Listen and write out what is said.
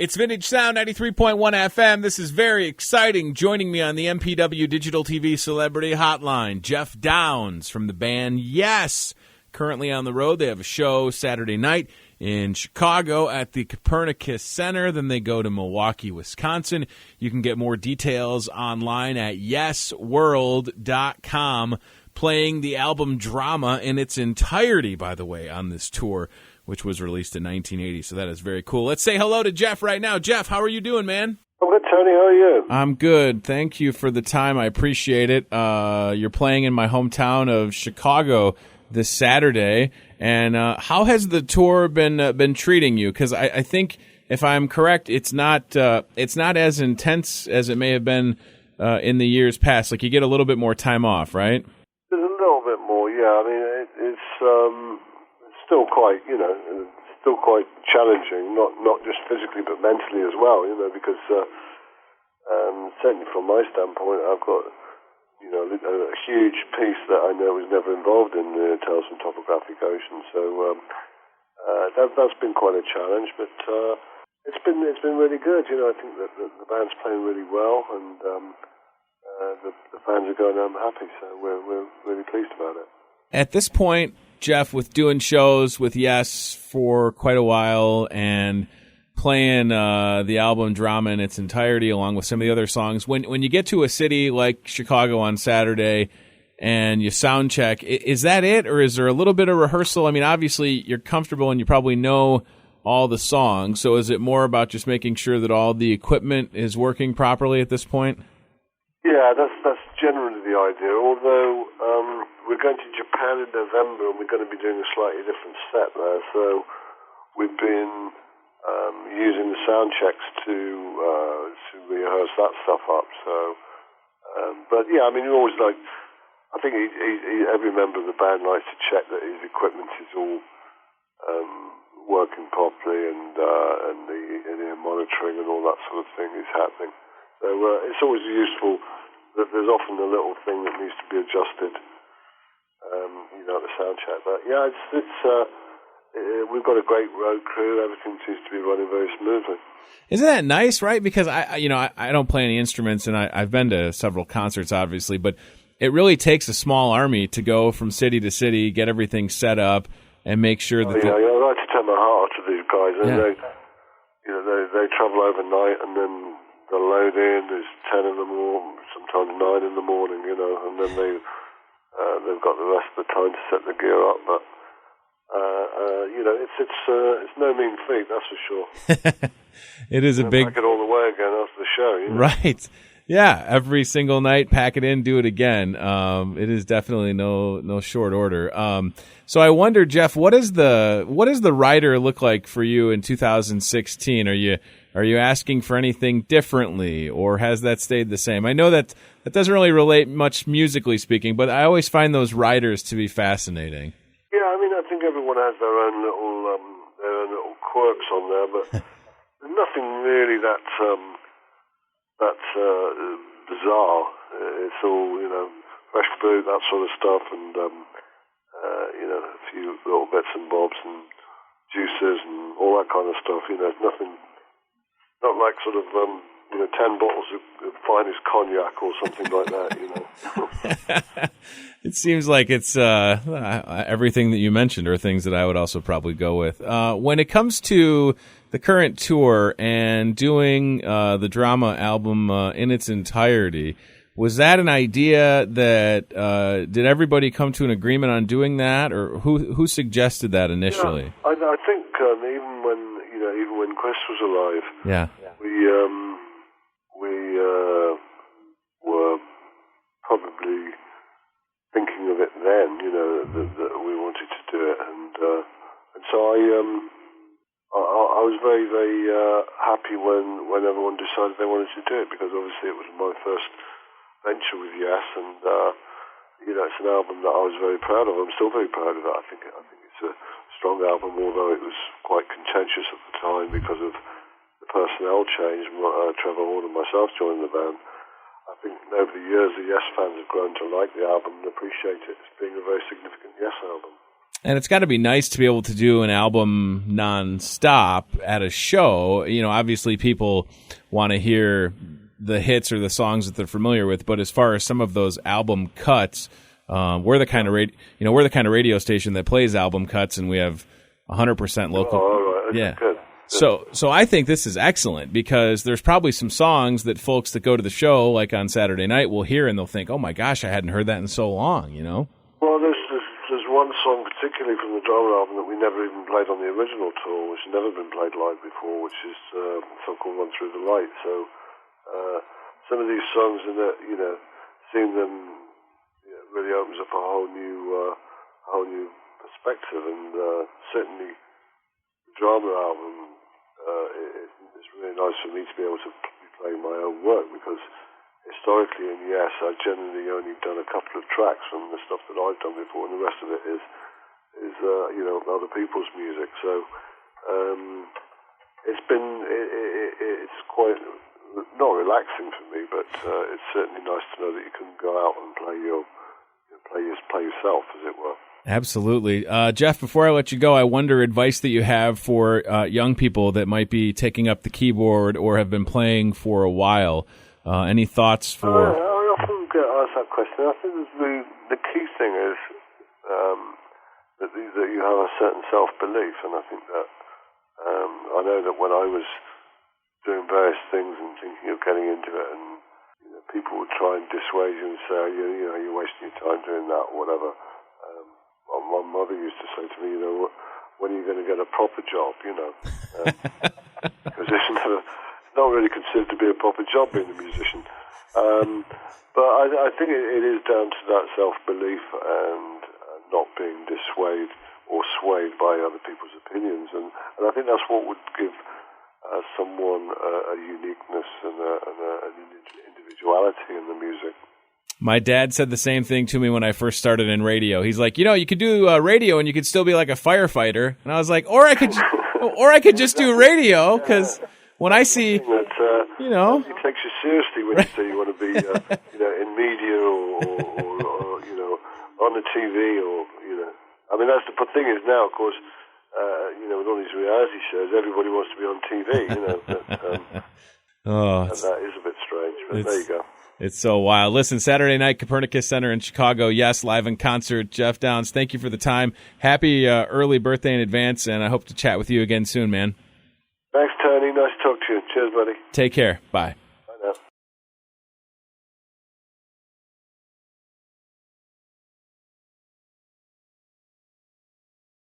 It's Vintage Sound 93.1 FM. This is very exciting. Joining me on the MPW Digital TV Celebrity Hotline, Geoff Downs from the band Yes. Currently on the road. They have a show Saturday night in Chicago at the Copernicus Center. Then they go to Milwaukee, Wisconsin. You can get more details online at yesworld.com. Playing the album Drama in its entirety, by the way, on this tour, which was released in 1980. So that is very cool. Let's say hello to Geoff right now. Geoff, how are you doing, man? I'm good, Tony. How are you? I'm good. Thank you for the time. I appreciate it. You're playing in my hometown of Chicago this Saturday. And how has the tour been treating you? Because I think, if I'm correct, it's not as intense as it may have been in the years past. Like, you get a little bit more time off, right? There's a little bit more, yeah. I mean, it's still quite, still quite challenging, not just physically but mentally as well, because certainly from my standpoint, I've got, a huge piece that I know was never involved in TALES from Topographic Oceans, so that's been quite a challenge, but it's been really good. I think that the band's playing really well, and the fans are going home happy, so we're really pleased about it. At this point, Geoff, with doing shows with Yes for quite a while and playing the album Drama in its entirety along with some of the other songs, when you get to a city like Chicago on Saturday and you sound check, is that it, or is there a little bit of rehearsal? I mean, obviously you're comfortable and you probably know all the songs, so is it more about just making sure that all the equipment is working properly at this point? Yeah, that's generally the idea, although we're going to Japan in November and we're going to be doing a slightly different set there, so we've been using the sound checks to rehearse that stuff up, so but yeah, I mean, you always I think every member of the band likes to check that his equipment is all working properly and the in-ear monitoring and all that sort of thing is happening. So it's always useful that there's often a little thing that needs to be adjusted, at the sound check. But yeah, we've got a great road crew. Everything seems to be running very smoothly. Isn't that nice, right? Because I don't play any instruments, and I've been to several concerts, obviously, but it really takes a small army to go from city to city, get everything set up, and make sure that. I like to turn my heart to these guys, and yeah. they travel overnight, and then the load in is 10 in the morning, sometimes 9 in the morning, and then they've got the rest of the time to set the gear up. But it's no mean feat, that's for sure. It is a big. Pack it all the way again after the show, right? Yeah, every single night, pack it in, do it again. It is definitely no short order. So I wonder, Geoff, what does the rider look like for you in 2016? Are you asking for anything differently, or has that stayed the same? I know that doesn't really relate much musically speaking, but I always find those riders to be fascinating. Yeah, I mean, I think everyone has their own little quirks on there, but there's nothing really that bizarre. It's all, fresh boot, that sort of stuff, and a few little bits and bobs and juices and all that kind of stuff. It's nothing. Not like sort of 10 bottles of finest cognac or something like that. It seems like it's everything that you mentioned are things that I would also probably go with. When it comes to the current tour and doing the Drama album in its entirety, was that an idea that did everybody come to an agreement on doing that, or who suggested that initially? Yeah, I think even when Chris was alive, yeah, we were probably thinking of it then, that we wanted to do it, and so I was very, very happy when everyone decided they wanted to do it, because obviously it was my first venture with Yes, and it's an album that I was very proud of. I'm still very proud of it. I think it's a strong album, although it was quite contentious at the time because of the personnel change. Trevor Horn and myself joined the band. I think over the years the Yes fans have grown to like the album and appreciate it as being a very significant Yes album. And it's got to be nice to be able to do an album nonstop at a show. You know, obviously people want to hear the hits or the songs that they're familiar with, but as far as some of those album cuts, we're the kind of radio station that plays album cuts, and we have 100% local. Oh, all right. Yeah. Good. So I think this is excellent, because there's probably some songs that folks that go to the show, like on Saturday night, will hear and they'll think, "Oh my gosh, I hadn't heard that in so long," you know? Well, there's one song particularly from the drama album that we never even played on the original tour, which has never been played live before, which is a song called "Run Through the Light." So some of these songs, seeing them really opens up a whole new perspective, and certainly the drama album. It's really nice for me to be able to be playing my own work, because historically in Yes, I've generally only done a couple of tracks from the stuff that I've done before, and the rest of it is other people's music. So it's quite not relaxing for me, but it's certainly nice to know that you can go out and play yourself, as it were. Absolutely. Geoff, before I let you go, I wonder advice that you have for young people that might be taking up the keyboard or have been playing for a while. Any thoughts for... I often get asked that question. I think the key thing is that you have a certain self-belief, and I think that I know that when I was doing various things and thinking of getting into it, and people would try and dissuade you and say, you're wasting your time doing that or whatever. My mother used to say to me, when are you going to get a proper job, because it's not really considered to be a proper job being a musician. But I think it is down to that self-belief and not being dissuaded or swayed by other people's opinions. And I think that's what would give someone a uniqueness and an individuality in the music. My dad said the same thing to me when I first started in radio. He's like, you could do radio and you could still be like a firefighter. And I was like, or I could just do radio, because when I see, he takes you seriously when you say you want to be, in media or on the TV or. I mean, that's the thing is now, of course, with all these reality shows, everybody wants to be on TV. And that is a bit strange, but there you go. It's so wild. Listen, Saturday night, Copernicus Center in Chicago. Yes, live in concert. Geoff Downes, thank you for the time. Happy early birthday in advance, and I hope to chat with you again soon, man. Thanks, Tony. Nice to talk to you. Cheers, buddy. Take care. Bye.